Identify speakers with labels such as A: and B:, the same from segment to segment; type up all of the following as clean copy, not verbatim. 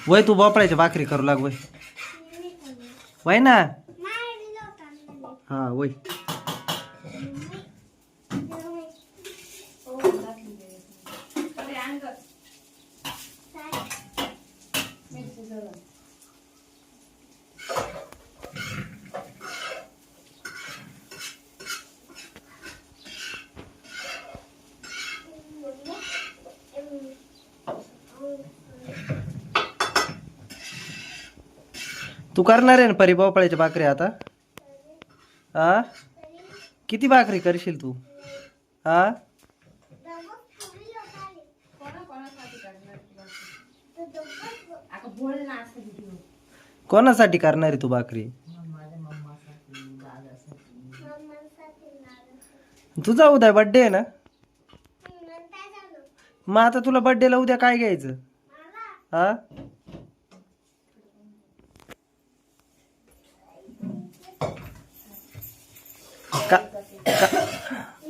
A: वय तू भोपळ्याच्या भाकरी करू लाग वय. वय ना. हा वय. तू करणार आहे ना परी भोपळ्याच्या भाकरी आता? हा किती भाकरी करशील तू? हा कोणासाठी करणार आहे तू भाकरी? तुझा उद्या बर्थडे आहे ना? मग आता तुला बर्थडेला उद्या काय घ्यायचं? हा का,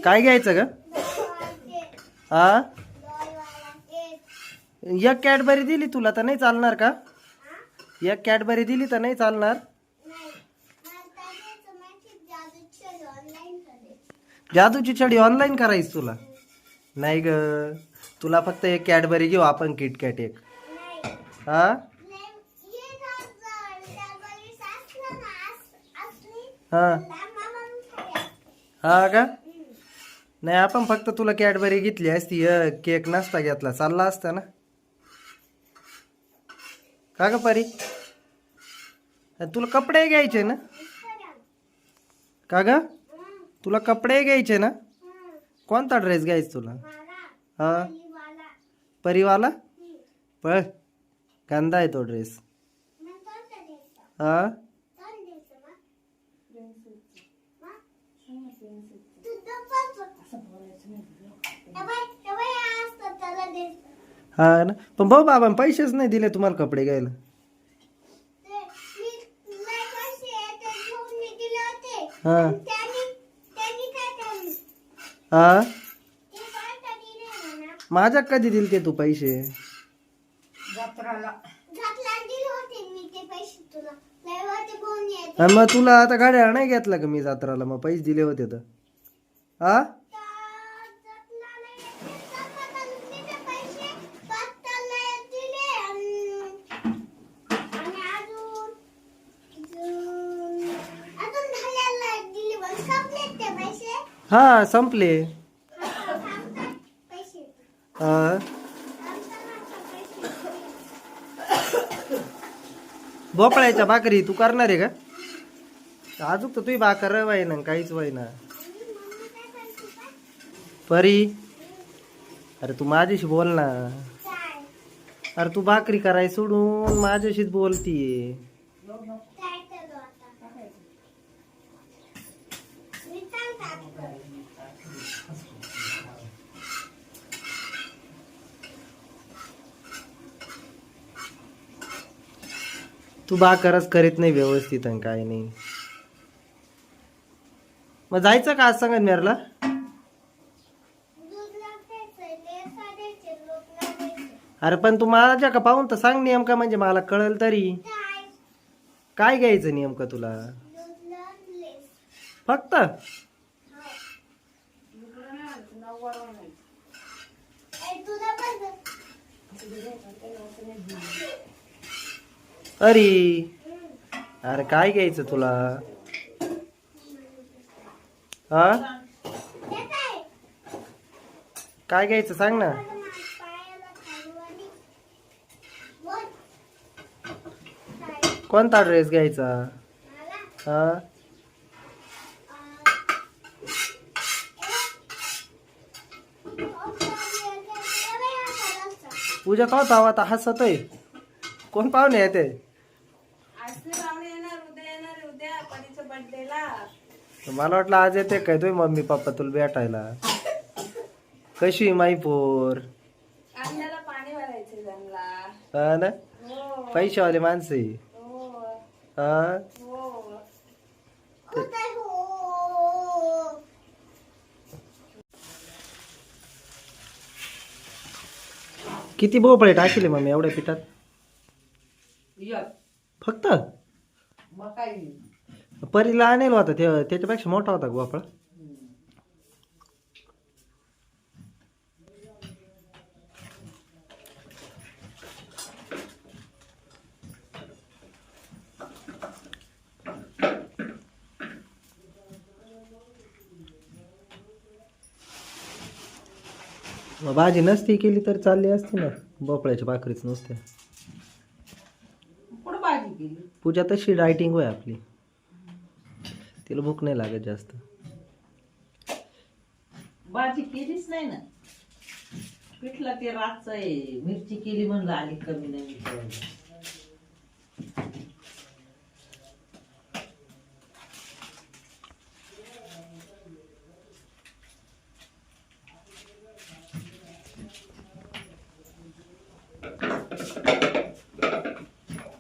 A: काय घ्यायचं ग? हा एक कॅडबरी दिली तुला तर नाही चालणार का? एक कॅडबरी दिली तर नाही चालणार? जादूची छडी ऑनलाईन करायची तुला? नाही ग, तुला फक्त एक कॅडबरी घेऊ आपण, किटकॅट एक. हा हा हा का? नाही आपण फक्त तुला कॅडबरी घेतली असती, केक नसता घेतला चालला असता ना? का ग परी? तुला कपडे घ्यायचे ना? का ग तुला कपडे घ्यायचे ना? कोणता ड्रेस घ्यायचा तुला? हा परीवाला? पळ गंदा आहे तो ड्रेस. हा हा ना, पण भाऊ बाबा पैसेच नाही दिले तुम्हाला कपडे घ्यायला. हा हा माझ्या कधी दिले ते तू पैसे? मग तुला आता गाड्या नाही घेतला का मी जत्राला? मग पैसे दिले होते तर. हा हा संपले. हा भोपळ्याच्या भाकरी तू करणार आहे का? अजून तर तुझी भाकर वाय ना, काहीच वाय ना परी. अरे तू माझ्याशी बोल ना. अरे तू भाकरी कराय सोडून माझ्याशीच बोलतीये. तू भाकरच करीत नाही व्यवस्थित आणि काय नाही. मग जायचं का आज संगमनेरला? अरे पण तू माझ्या का पाहून तर सांग नेमका, म्हणजे मला कळेल तरी. काय घ्यायचं नेमकं तुला? फक्त अरे काय घ्यायचं तुला? हा काय घ्यायचं सांग ना. कोणता ड्रेस घ्यायचा? हा पूजा का होता आता हसतोय? कोण पाहुणे येते? मला वाटलं आज येते काय तुम्ही मम्मी पप्पा तुला भेटायला. कशी माई पोर? हा ना, पैशावाले माणसे. हा किती भोपळे टाकले मम्मी एवढ्या पिठात? फक्त परीला आणेल होता त्याच्यापेक्षा मोठा होता भोपळा. भाजी नसती केली तर चालली असती ना, भोपळ्याच्या भाकरीच नसते. पूजा तशी डायटिंग होय आपली, तिला भूक नाही लागत जास्त.
B: भाजी केलीच नाही ना, पिठला ते रातचं आहे, मिरची केली म्हणलं आली कमी नाही.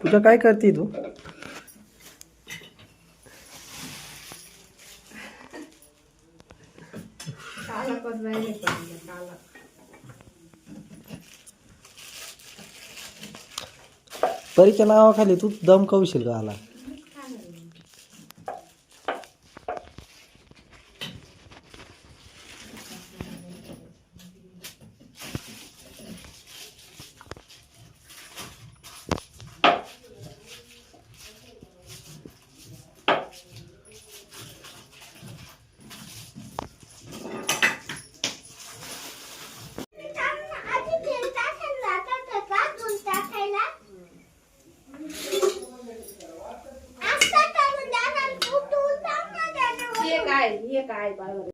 A: पूजा काय करते तू? परीच्या नावाखाली तू दम कवशील का आला?
C: ये काय बरोबर.